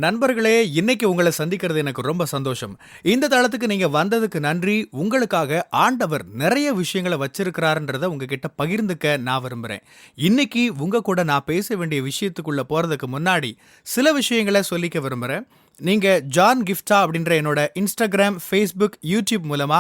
நண்பர்களே, இன்னைக்கு உங்களை சந்திக்கிறது எனக்கு ரொம்ப சந்தோஷம். இந்த தளத்துக்கு நீங்க வந்ததுக்கு நன்றி. உங்களுக்காக ஆண்டவர் நிறைய விஷயங்கள வச்சிருக்கிறாருன்றத உங்ககிட்ட பகிர்ந்துக்க நான் விரும்புறேன். இன்னைக்கு உங்க கூட நான் பேச வேண்டிய விஷயத்துக்குள்ள போறதுக்கு முன்னாடி சில விஷயங்கள சொல்லிக்க விரும்புறேன். நீங்க ஜான் கிஃப்டா அப்படின்ற என்னோட Instagram, Facebook, YouTube மூலமா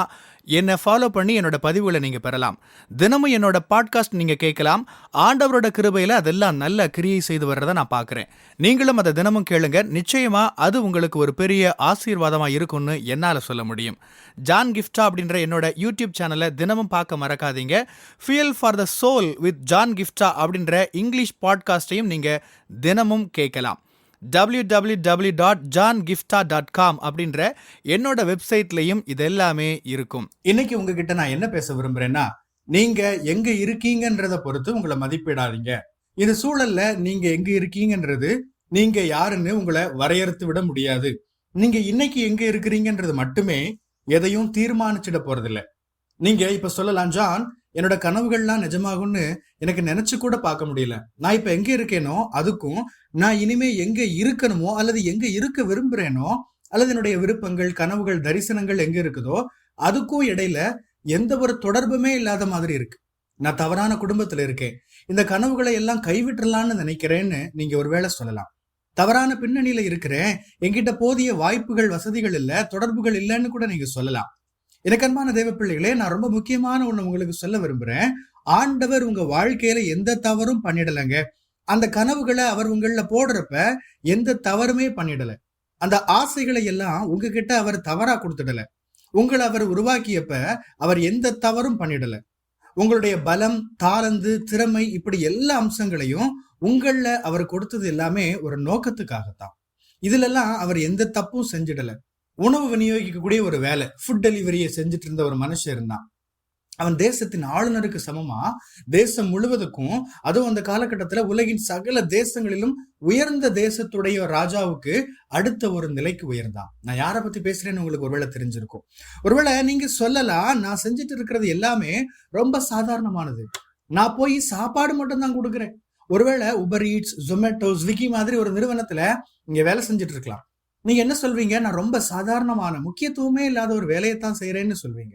என்ன ஃபாலோ பண்ணி என்னோட பதிவுகளை நீங்க பெறலாம். தினமும் என்னோட பாட்காஸ்ட் நீங்க கேட்கலாம். ஆண்டவரோட கிருபையில அதெல்லாம் நல்ல கிரியை செய்து வர்றத நான் பார்க்கிறேன். நீங்களும் அதை தினமும் கேளுங்க. நிச்சயமா அது உங்களுக்கு ஒரு பெரிய ஆசீர்வாதமா இருக்கும்னு என்னால சொல்ல முடியும். ஜான் கிஃப்டா அப்படின்ற என்னோட யூடியூப் சேனலை தினமும் பார்க்க மறக்காதீங்க. Fuel for the soul with John Gifta அப்படின்ற இங்கிலீஷ் பாட்காஸ்டையும் நீங்க தினமும் கேட்கலாம். www.johngifta.com அப்படின்ற என்னோட வெப்சைட்லயும் இது எல்லாமே இருக்கும். இன்னைக்கு உங்ககிட்ட நான் என்ன பேச விரும்புறேன்னா, நீங்க எங்க இருக்கீங்கன்றத பொறுத்து உங்களை மதிப்பிடாதீங்க. இந்த சூழல்ல நீங்க எங்க இருக்கீங்கன்றது நீங்க யாருன்னு உங்களை வரையறுத்து விட முடியாது. நீங்க இன்னைக்கு எங்க இருக்கிறீங்கன்றது மட்டுமே எதையும் தீர்மானிச்சிட போறதில்ல. நீங்க இப்ப சொல்லலாம், ஜான், என்னோட கனவுகள்லாம் நிஜமாகும்னு எனக்கு நினைச்சு கூட பார்க்க முடியல. நான் இப்ப எங்க இருக்கேனோ அதுக்கும் நான் இனிமே எங்க இருக்கணுமோ அல்லது எங்க இருக்க விரும்புறேனோ அல்லது என்னுடைய விருப்பங்கள், கனவுகள், தரிசனங்கள் எங்க இருக்குதோ அதுக்கும் இடையில எந்த ஒரு தொடர்புமே இல்லாத மாதிரி இருக்கு. நான் தவறான குடும்பத்துல இருக்கேன், இந்த கனவுகளை எல்லாம் கைவிட்டுறலான்னு நினைக்கிறேன்னு நீங்க ஒருவேளை சொல்லலாம். தவறான பின்னணியில இருக்கிறேன், என்கிட்ட போதிய வாய்ப்புகள், வசதிகள் இல்ல, தொடர்புகள் இல்லைன்னு கூட நீங்க சொல்லலாம். எனக்கு அன்பான தேவ பிள்ளைகளே, நான் ரொம்ப முக்கியமான ஒண்ணு உங்களுக்கு சொல்ல விரும்புறேன். ஆண்டவர் உங்க வாழ்க்கையில எந்த தவறும் பண்ணிடலைங்க. அந்த கனவுகளை அவர் உங்கள போடுறப்ப எந்த தவறுமே பண்ணிடல. அந்த ஆசைகளை எல்லாம் உங்ககிட்ட அவர் தவறா கொடுத்துடல. உங்களை அவர் உருவாக்கியப்ப அவர் எந்த தவறும் பண்ணிடல. உங்களுடைய பலம், தாளந்து, திறமை, இப்படி எல்லா அம்சங்களையும் உங்கள அவர் கொடுத்தது எல்லாமே ஒரு நோக்கத்துக்காகத்தான். இதுல எல்லாம் அவர் எந்த தப்பும் செஞ்சிடல. உணவு விநியோகிக்கக்கூடிய ஒரு வேலை, ஃபுட் டெலிவரியை செஞ்சுட்டு இருந்த ஒரு மனுஷன் இருந்தான். அவன் தேசத்தின் ஆளுநருக்கு சமமா தேசம் முழுவதுக்கும், அதுவும் அந்த காலகட்டத்துல உலகின் சகல தேசங்களிலும் உயர்ந்த தேசத்துடைய ராஜாவுக்கு அடுத்த ஒரு நிலைக்கு உயர்ந்தான். நான் யாரை பத்தி பேசுறேன்னு உங்களுக்கு ஒருவேளை தெரிஞ்சிருக்கும். ஒருவேளை நீங்க சொல்லலாம், நான் செஞ்சுட்டு இருக்கிறது எல்லாமே ரொம்ப சாதாரணமானது, நான் போய் சாப்பாடு மட்டும் தான் கொடுக்குறேன். ஒருவேளை உபர் ஈட்ஸ், ஜொமேட்டோ, ஸ்விக்கி மாதிரி ஒரு நிறுவனத்துல நீங்க வேலை செஞ்சுட்டு இருக்கலாம். நீங்க என்ன சொல்வீங்க? நான் ரொம்ப சாதாரணமான, முக்கியத்துவமே இல்லாத ஒரு வேலையைத்தான் செய்யறேன்னு சொல்வீங்க.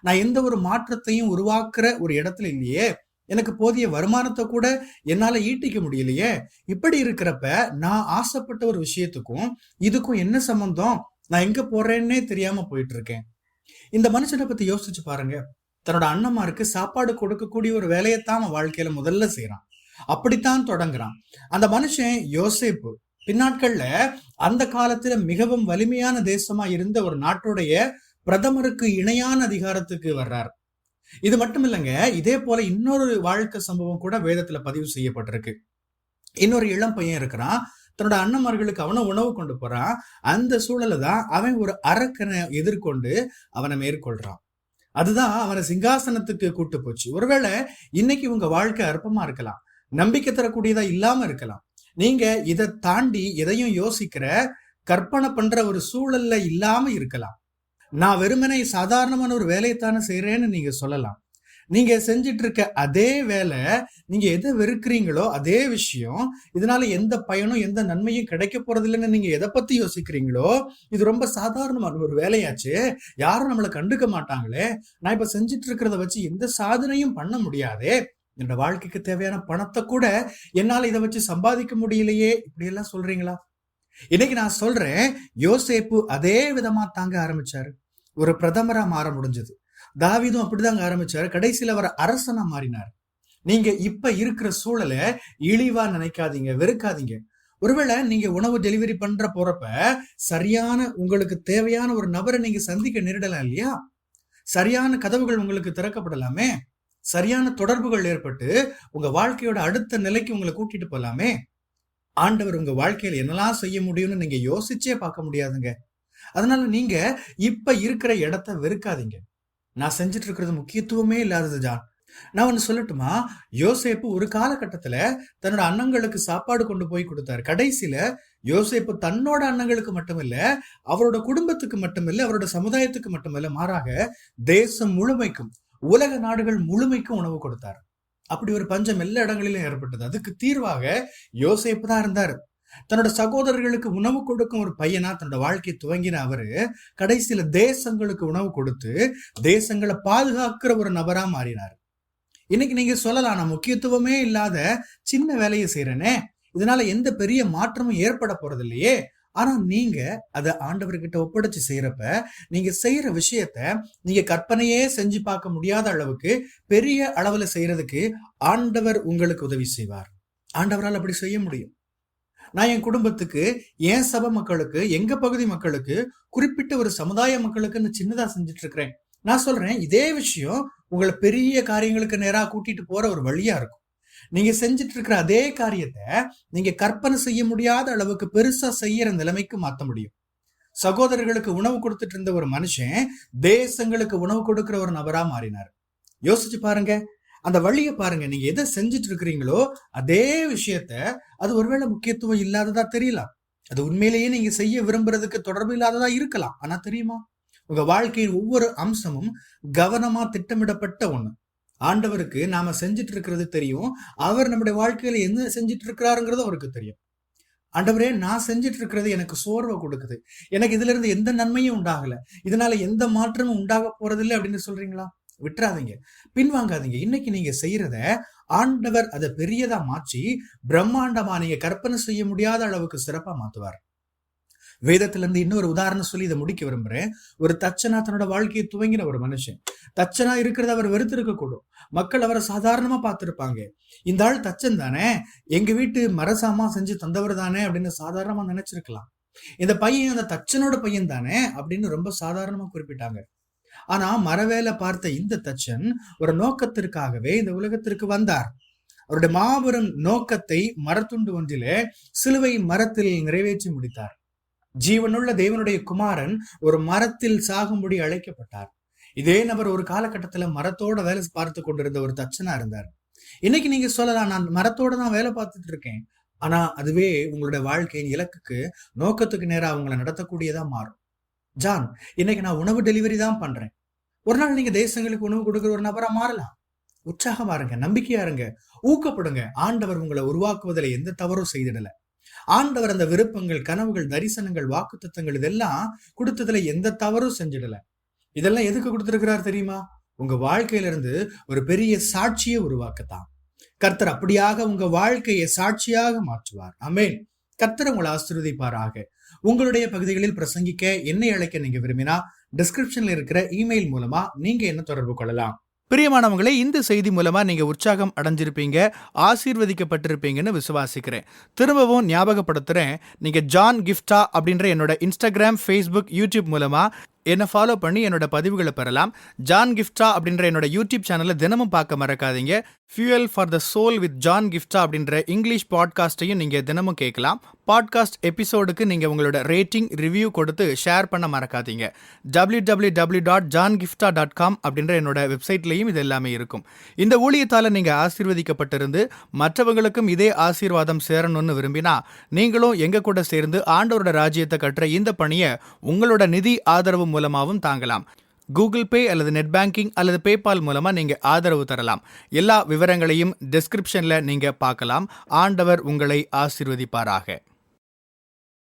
நான் எந்த ஒரு மாற்றத்தையும் உருவாக்குற ஒரு இடத்துல இல்லையே, எனக்கு போதிய வருமானத்தை கூட என்னால ஈட்டிக்க முடியலையே. இப்படி இருக்கிறப்ப நான் ஆசைப்பட்ட ஒரு விஷயத்துக்கும் இதுக்கும் என்ன சம்பந்தம்? நான் எங்க போறேன்னே தெரியாம போயிட்டு இருக்கேன். இந்த மனுஷனை பத்தி யோசிச்சு பாருங்க. தன்னோட அண்ணன்மாருக்கு சாப்பாடு கொடுக்கக்கூடிய ஒரு வேலையைத்தான் அவன் வாழ்க்கையில முதல்ல செய்யறான். அப்படித்தான் தொடங்குறான். அந்த மனுஷன் யோசேப்பு பின்னாட்கள்ல அந்த காலத்துல மிகவும் வலிமையான தேசமா இருந்த ஒரு நாட்டுடைய பிரதமருக்கு இணையான அதிகாரத்துக்கு வர்றார். இது மட்டும் இல்லைங்க, இதே போல இன்னொரு வாழ்க்கை சம்பவம் கூட வேதத்துல பதிவு செய்யப்பட்டிருக்கு. இன்னொரு இளம் பையன் இருக்கிறான், தன்னோட அண்ணன்மார்களுக்கு அவனை உணவு கொண்டு போறான். அந்த சூழலை தான் அவன் ஒரு அரக்கனை எதிர்கொண்டு அவனை மேற்கொள்றான். அதுதான் அவனை சிங்காசனத்துக்கு கூட்டு போச்சு. ஒருவேளை இன்னைக்கு உங்க வாழ்க்கை அற்பமா இருக்கலாம், நம்பிக்கை தரக்கூடியதா இல்லாம இருக்கலாம். நீங்க இதை தாண்டி எதையும் யோசிக்கிற, கற்பனை பண்ற ஒரு சூழல்ல இல்லாம இருக்கலாம். நான் வெறுமனை சாதாரணமான ஒரு வேலையைத்தானே செய்யறேன்னு நீங்க சொல்லலாம். நீங்க செஞ்சிட்டு இருக்க அதே வேலை, நீங்க எதை வெறுக்கிறீங்களோ அதே விஷயம், இதனால எந்த பயனும் எந்த நன்மையும் கிடைக்க போறது இல்லைன்னு நீங்க எதை பத்தி யோசிக்கிறீங்களோ, இது ரொம்ப சாதாரணமான ஒரு வேலையாச்சு, யாரும் நம்மளை கண்டுக்க மாட்டாங்களே, நான் இப்ப செஞ்சிட்டு இருக்கிறத வச்சு எந்த சாதனையும் பண்ண முடியாதே, என்னோட வாழ்க்கைக்கு தேவையான பணத்தை கூட என்னால இதை வச்சு சம்பாதிக்க முடியலையே, இப்படி எல்லாம் சொல்றீங்களா? இன்னைக்கு நான் சொல்றேன், யோசேப்பு அதே விதமா தாங்க ஆரம்பிச்சாரு. ஒரு பிரதமரா மாற முடிஞ்சது. தாவீதும் அப்படிதாங்க ஆரம்பிச்சாரு. கடைசியில அவர் அரசனா மாறினார். நீங்க இப்ப இருக்கிற சூழலை இழிவா நினைக்காதீங்க, வெறுக்காதீங்க. ஒருவேளை நீங்க உணவு டெலிவரி பண்ற போறப்ப சரியான, உங்களுக்கு தேவையான ஒரு நபரை நீங்க சந்திக்க நேரிடலாம் இல்லையா? சரியான கதவுகள் உங்களுக்கு திறக்கப்படலாமே, சரியான தொடர்புகள் ஏற்பட்டு உங்க வாழ்க்கையோட அடுத்த நிலைக்கு உங்களை கூட்டிட்டு போலாமே. ஆண்டவர் உங்க வாழ்க்கையில என்னெல்லாம் செய்ய முடியும்னு நீங்க யோசிச்சே பார்க்க முடியாதுங்க. அதனால நீங்க இப்ப இருக்கிற இடத்த வெறுக்காதீங்க. நான் செஞ்சுட்டு இருக்கிறது முக்கியத்துவமே இல்லாதது ஜான். நான் ஒண்ணு சொல்லட்டுமா? யோசேப்பு ஒரு காலகட்டத்துல தன்னோட அண்ணங்களுக்கு சாப்பாடு கொண்டு போய் கொடுத்தாரு. கடைசியில யோசேப்பு தன்னோட அண்ணங்களுக்கு மட்டுமில்ல, அவரோட குடும்பத்துக்கு மட்டுமில்ல, அவரோட சமுதாயத்துக்கு மட்டுமில்ல, மாறாக தேசம் முழுமைக்கும், உலக நாடுகள் முழுமைக்கும் உணவு கொடுத்தார். அப்படி ஒரு பஞ்சம் எல்லா இடங்களிலும் ஏற்பட்டது. அதுக்கு தீர்வாக யோசேப்பு தான் இருந்தாரு. தன்னோட சகோதரர்களுக்கு உணவு கொடுக்கும் ஒரு பையனா தன்னோட வாழ்க்கையை துவங்கின அவரு கடைசியில தேசங்களுக்கு உணவு கொடுத்து தேசங்களை பாதுகாக்கிற ஒரு நபரா மாறினார். இன்னைக்கு நீங்க சொல்லலாம், நான் முக்கியத்துவமே இல்லாத சின்ன வேலையை செய்யறேனே, இதனால எந்த பெரிய மாற்றமும் ஏற்பட போறது இல்லையே. ஆனா நீங்க அதை ஆண்டவர்கிட்ட ஒப்படைச்சு செய்யறப்ப நீங்க செய்யற விஷயத்த நீங்க கற்பனையே செஞ்சு பார்க்க முடியாத அளவுக்கு பெரிய அளவுல செய்யறதுக்கு ஆண்டவர் உங்களுக்கு உதவி செய்வார். ஆண்டவரால் அப்படி செய்ய முடியும். நான் என் குடும்பத்துக்கு, என் சபை மக்களுக்கு, எங்க பகுதி மக்களுக்கு, குறிப்பிட்ட ஒரு சமுதாய மக்களுக்கு நான் சின்னதா செஞ்சுட்டு இருக்கிறேன். நான் சொல்றேன், இதே விஷயம் உங்களை பெரிய காரியங்களுக்கு நேரா கூட்டிட்டு போற ஒரு வழியா இருக்கும். நீங்க செஞ்சுட்டு இருக்கிற அதே காரியத்தை நீங்க கற்பனை செய்ய முடியாத அளவுக்கு பெருசா செய்யற நிலைமைக்கு மாத்த முடியும். சகோதரர்களுக்கு உணவு கொடுத்துட்டு இருந்த ஒரு மனுஷன் தேசங்களுக்கு உணவு கொடுக்கிற ஒரு நபரா மாறினார். யோசிச்சு பாருங்க, அந்த வழியை பாருங்க. நீங்க எதை செஞ்சுட்டு இருக்கிறீங்களோ அதே விஷயத்த அது ஒருவேளை முக்கியத்துவம் இல்லாததா தெரியலாம், அது உண்மையிலேயே நீங்க செய்ய விரும்புறதுக்கு தொடர்பு இல்லாததா இருக்கலாம். ஆனா தெரியுமா, உங்க வாழ்க்கையின் ஒவ்வொரு அம்சமும் கவனமா திட்டமிடப்பட்ட ஒண்ணு. ஆண்டவருக்கு நாம செஞ்சுட்டு இருக்கிறது தெரியும், அவர் நம்முடைய வாழ்க்கையில என்ன செஞ்சுட்டு இருக்கிறாருங்கிறது அவருக்கு தெரியும். ஆண்டவரே, நான் செஞ்சுட்டு இருக்கிறது எனக்கு சோர்வை கொடுக்குது, எனக்கு இதுல இருந்து எந்த நன்மையும் உண்டாகல, இதனால எந்த மாற்றமும் உண்டாக போறதில்லை அப்படின்னு சொல்றீங்களா? விட்டுறாதீங்க, பின்வாங்காதீங்க. இன்னைக்கு நீங்க செய்யறத ஆண்டவர் அதை பெரியதா மாற்றி பிரம்மாண்டமா நீங்க கற்பனை செய்ய முடியாத அளவுக்கு சிறப்பா மாத்துவார். வேதத்துல இருந்து இன்னொரு உதாரணம் சொல்லி இதை முடிக்க விரும்புறேன். ஒரு தச்சனா தன்னோட வாழ்க்கையை துவங்கின ஒரு மனுஷன். தச்சனா இருக்கிறத அவர் வெறுத்திருக்க கூடும். மக்கள் அவரை சாதாரணமா பார்த்திருப்பாங்க. இந்த ஆள் தச்சன் தானே, எங்க வீட்டு மரசாமா செஞ்சு தந்தவர் தானே அப்படின்னு சாதாரணமா நினைச்சிருக்கலாம். இந்த பையன் அந்த தச்சனோட பையன் தானே அப்படின்னு ரொம்ப சாதாரணமா குறிப்பிட்டாங்க. ஆனா மரவேலை பார்த்த இந்த தச்சன் ஒரு நோக்கத்திற்காகவே இந்த உலகத்திற்கு வந்தார். அவருடைய மாபெரும் நோக்கத்தை மரத்துண்டு ஒன்றிலே சிலுவை மரத்தில் நிறைவேற்றி முடித்தார். ஜீவனுள்ள தேவனுடைய குமாரன் ஒரு மரத்தில் சாகும்படி அழைக்கப்பட்டார். இதே நபர் ஒரு காலகட்டத்துல மரத்தோட வேலை பார்த்து கொண்டிருந்த ஒரு தச்சனா இருந்தார். இன்னைக்கு நீங்க சொல்லலாம், நான் மரத்தோட தான் வேலை பார்த்துட்டு இருக்கேன். ஆனா அதுவே உங்களுடைய வாழ்க்கையின் இலக்குக்கு, நோக்கத்துக்கு நேரா அவங்களை நடத்தக்கூடியதா மாறும். ஜான், இன்னைக்கு நான் உணவு டெலிவரி தான் பண்றேன். ஒரு நாள் நீங்க தேசங்களுக்கு உணவு கொடுக்குற ஒரு நபரா மாறலாம். உற்சாகமா இருங்க, நம்பிக்கையா இருங்க, ஊக்கப்படுங்க. ஆண்டவர் உங்களை உருவாக்குவதில் எந்த தவறும் செய்திடல. ஆண்டவர் அந்த விருப்பங்கள், கனவுகள், தரிசனங்கள், வாக்குத்தத்தங்கள் இதெல்லாம் கொடுத்ததுல எந்த தவறும் செஞ்சிடல. இதெல்லாம் எதுக்கு கொடுத்திருக்கிறார் தெரியுமா? உங்க வாழ்க்கையில இருந்து ஒரு பெரிய சாட்சியை உருவாக்கத்தான். கர்த்தர் அப்படியாக உங்க வாழ்க்கையை சாட்சியாக மாற்றுவார். ஆமென். கர்த்தர் உங்களை ஆசீர்வதிப்பாராக. உங்களுடைய பகுதிகளில் பிரசங்கிக்க என்னை அழைக்க நீங்க விரும்பினா டிஸ்கிரிப்ஷன்ல இருக்கிற இமெயில் மூலமா நீங்க என்ன தொடர்பு கொள்ளலாம். பிரியமானவங்களே, இந்த செய்தி மூலமா நீங்க உற்சாகம் அடைஞ்சிருப்பீங்க, ஆசீர்வதிக்கப்பட்டிருப்பீங்கன்னு விசுவாசிக்கிறேன். திரும்பவும் ஞாபகப்படுத்துறேன், நீங்க ஜான் கிஃப்டா அப்படின்ற என்னோட இன்ஸ்டாகிராம், ஃபேஸ்புக், யூடியூப் மூலமா என்னை ஃபாலோ பண்ணி என்னோட பதிவுகளை பெறலாம். ஜான் கிஃப்டா அப்படின்ற என்னோட யூடியூப் சேனலை தினமும் பார்க்க மறக்காதீங்க. Fuel for the soul with John Gifta அப்படின்ற இங்கிலீஷ் பாட்காஸ்டையும் நீங்க தினமும் கேட்கலாம். பாட்காஸ்ட் எபிசோடுக்கு நீங்க உங்களோட ரேட்டிங், ரிவ்யூ கொடுத்து ஷேர் பண்ண மறக்காதீங்க. www.johngifta.com அப்படின்ற என்னோட வெப்சைட்லையும் இது எல்லாமே இருக்கும். இந்த ஊழியத்தால நீங்க ஆசீர்வதிக்கப்பட்டிருந்து மற்றவங்களுக்கும் இதே ஆசீர்வாதம் சேரணும்னு விரும்பினா நீங்களும் எங்க கூட சேர்ந்து ஆண்டவரோட ராஜ்யத்தை கட்டுற இந்த பணியை உங்களோட நிதி ஆதரவு மூலமாகவும் தாங்கலாம். கூகுள் பே அல்லது நெட் பேங்கிங் அல்லது பேபால் மூலமா நீங்க ஆதரவு தரலாம். எல்லா விவரங்களையும் டிஸ்கிரிப்ஷன்ல நீங்க பார்க்கலாம். ஆண்டவர் உங்களை ஆசீர்வதிப்பாராக.